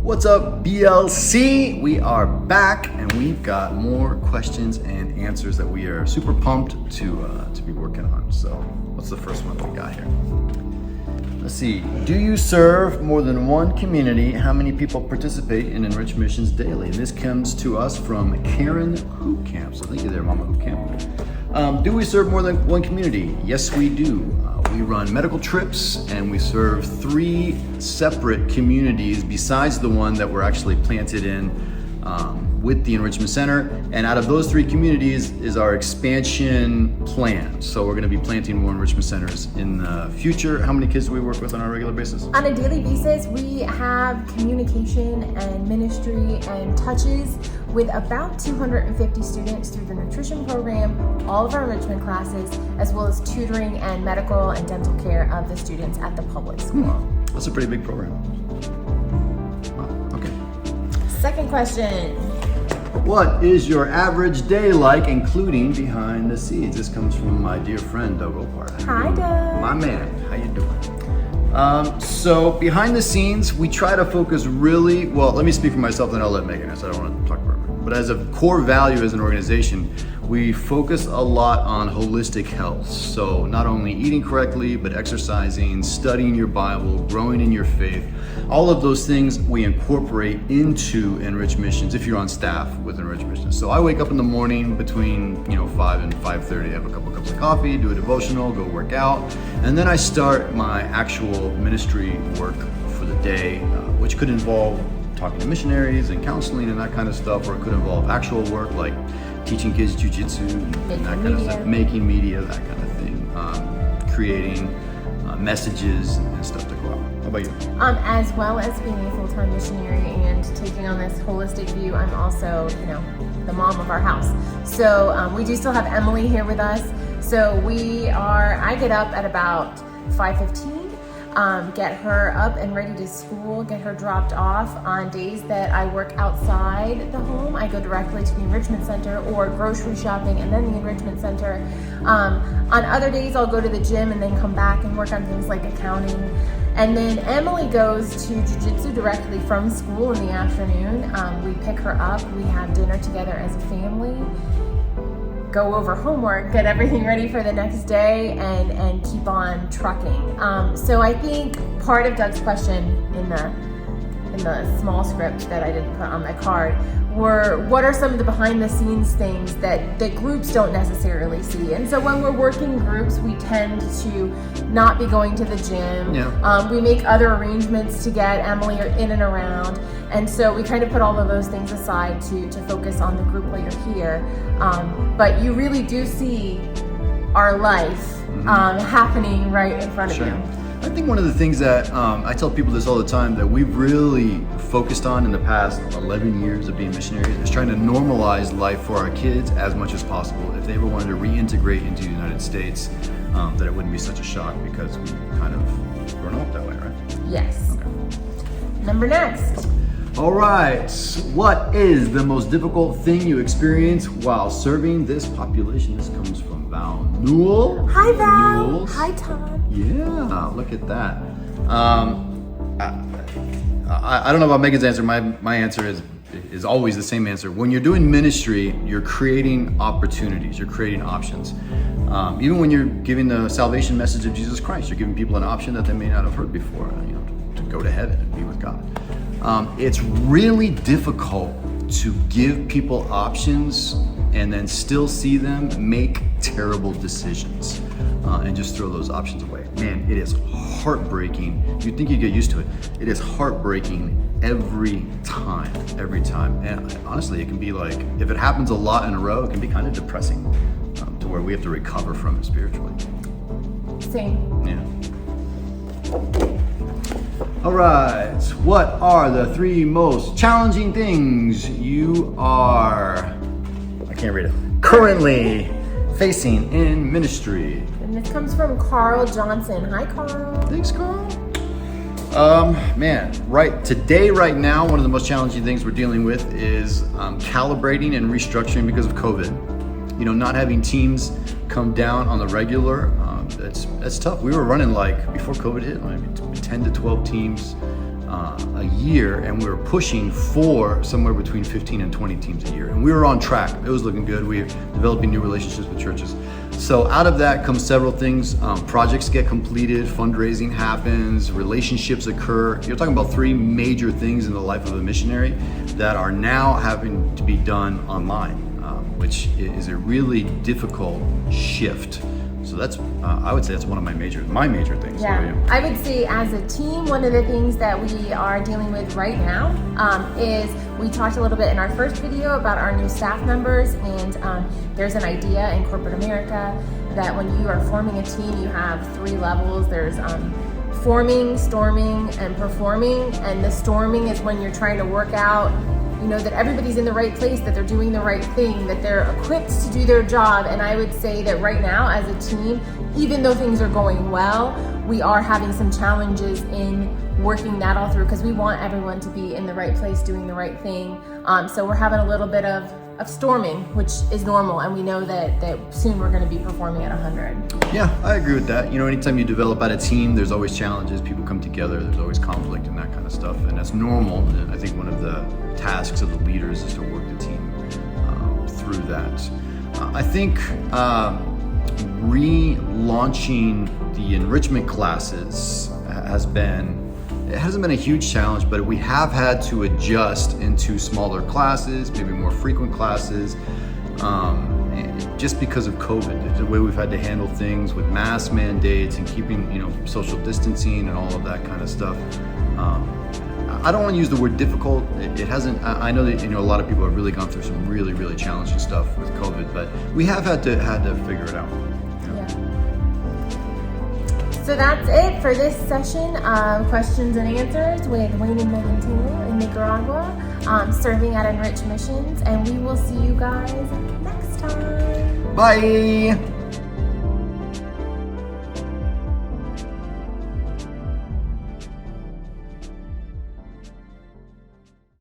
What's up, BLC? We are back and we've got more questions and answers that we are super pumped to be working on. So what's the first one we got here? Let's see. Do you serve more than one community? How many people participate in Enrich Missions daily? And this comes to us from Karen Hoopcamp. So thank you there, Mama Hoopcamp. Do we serve more than one community? Yes, we do. We run medical trips and we serve 3 separate communities besides the one that we're actually planted in with the Enrichment Center. And out of those 3 communities is our expansion plan. So we're going to be planting more Enrichment Centers in the future. How many kids do we work with on a regular basis? On a daily basis, we have communication and ministry and touches with about 250 students through the nutrition program, all of our enrichment classes, as well as tutoring and medical and dental care of the students at the public school. That's a pretty big program. Wow, okay. Second question. What is your average day like, including behind the scenes? This comes from my dear friend, Doug Opart. Hi, Doug. My man, how you doing? So behind the scenes, we try to focus really, well, let me speak for myself, then I'll let Megan answer. I don't want to talk for her. But as a core value as an organization, we focus a lot on holistic health. So not only eating correctly, but exercising, studying your Bible, growing in your faith. All of those things we incorporate into Enrich Missions if you're on staff with Enrich Missions. So I wake up in the morning between 5 and 5:30, have a couple cups of coffee, do a devotional, go work out, and then I start my actual ministry work for the day, which could involve talking to missionaries and counseling and that kind of stuff, or it could involve actual work like teaching kids jujitsu and that kind of stuff, making media, that kind of thing, creating messages and stuff to go out. How about you? As well as being a full-time missionary and taking on this holistic view, I'm also, the mom of our house. So we do still have Emily here with us. So I get up at about 5:15. Get her up and ready to school, get her dropped off. On days that I work outside the home, I go directly to the Enrichment Center or grocery shopping and then the Enrichment Center. On other days, I'll go to the gym and then come back and work on things like accounting. And then Emily goes to jiu-jitsu directly from school in the afternoon. We pick her up, we have dinner together as a family, go over homework, get everything ready for the next day, and keep on trucking. So I think part of Doug's question in the small script that I didn't put on my card were, what are some of the behind the scenes things that groups don't necessarily see? And so when we're working groups, we tend to not be going to the gym. Yeah. We make other arrangements to get Emily in and around. And so we kind of put all of those things aside to focus on the group while you're here. But you really do see our life happening right in front of you. I think one of the things that I tell people this all the time that we've really focused on in the past 11 years of being missionaries is trying to normalize life for our kids as much as possible. If they ever wanted to reintegrate into the United States, that it wouldn't be such a shock because we kind of grown up that way, right? Yes. Okay. Number next. All right, what is the most difficult thing you experience while serving this population? This comes from Val Newell. Hi, Val. Newells. Hi, Tom. Yeah, look at that. I don't know about Megan's answer. My answer is always the same answer. When you're doing ministry, you're creating opportunities, you're creating options. Even when you're giving the salvation message of Jesus Christ, you're giving people an option that they may not have heard before, to go to heaven and be with God. It's really difficult to give people options and then still see them make terrible decisions and just throw those options away. Man, it is heartbreaking. You'd think you'd get used to it. It is heartbreaking every time. And honestly, it can be like, if it happens a lot in a row, it can be kind of depressing to where we have to recover from it spiritually. Same. Yeah. All right, what are the 3 most challenging things you are, currently facing in ministry? And this comes from Carl Johnson. Hi, Carl. Thanks, Carl. Right now, one of the most challenging things we're dealing with is calibrating and restructuring because of COVID. Not having teams come down on the regular, that's tough. We were running before COVID hit, 10 to 12 teams a year, and we were pushing for somewhere between 15 and 20 teams a year. And we were on track. It was looking good. We were developing new relationships with churches. So out of that comes several things. Projects get completed, fundraising happens, relationships occur. You're talking about three major things in the life of a missionary that are now having to be done online, which is a really difficult shift. So that's, I would say that's one of my major things. Yeah, I would say as a team, one of the things that we are dealing with right now is we talked a little bit in our first video about our new staff members, and there's an idea in corporate America that when you are forming a team, you have 3 levels. There's forming, storming, and performing. And the storming is when you're trying to work out, you know, that everybody's in the right place, that they're doing the right thing, that they're equipped to do their job. And I would say that right now as a team, even though things are going well, we are having some challenges in working that all through, because we want everyone to be in the right place doing the right thing. So we're having a little bit of storming, which is normal, and we know that soon we're going to be performing at 100. Yeah, I agree with that. You know, anytime you develop at a team, there's always challenges. People come together. There's always conflict and that kind of stuff, and that's normal. And I think one of the tasks of the leaders is to work the team through that. I think relaunching the enrichment classes hasn't been a huge challenge, but we have had to adjust into smaller classes, maybe more frequent classes, just because of COVID, the way we've had to handle things with mask mandates and keeping, you know, social distancing and all of that kind of stuff. I don't want to use the word difficult. It hasn't. I know that, you know, a lot of people have really gone through some really, really challenging stuff with COVID, but we have had to figure it out. So that's it for this session of questions and answers with Wayne and Megan Taylor in Nicaragua, serving at Enrich Missions, and we will see you guys next time. Bye.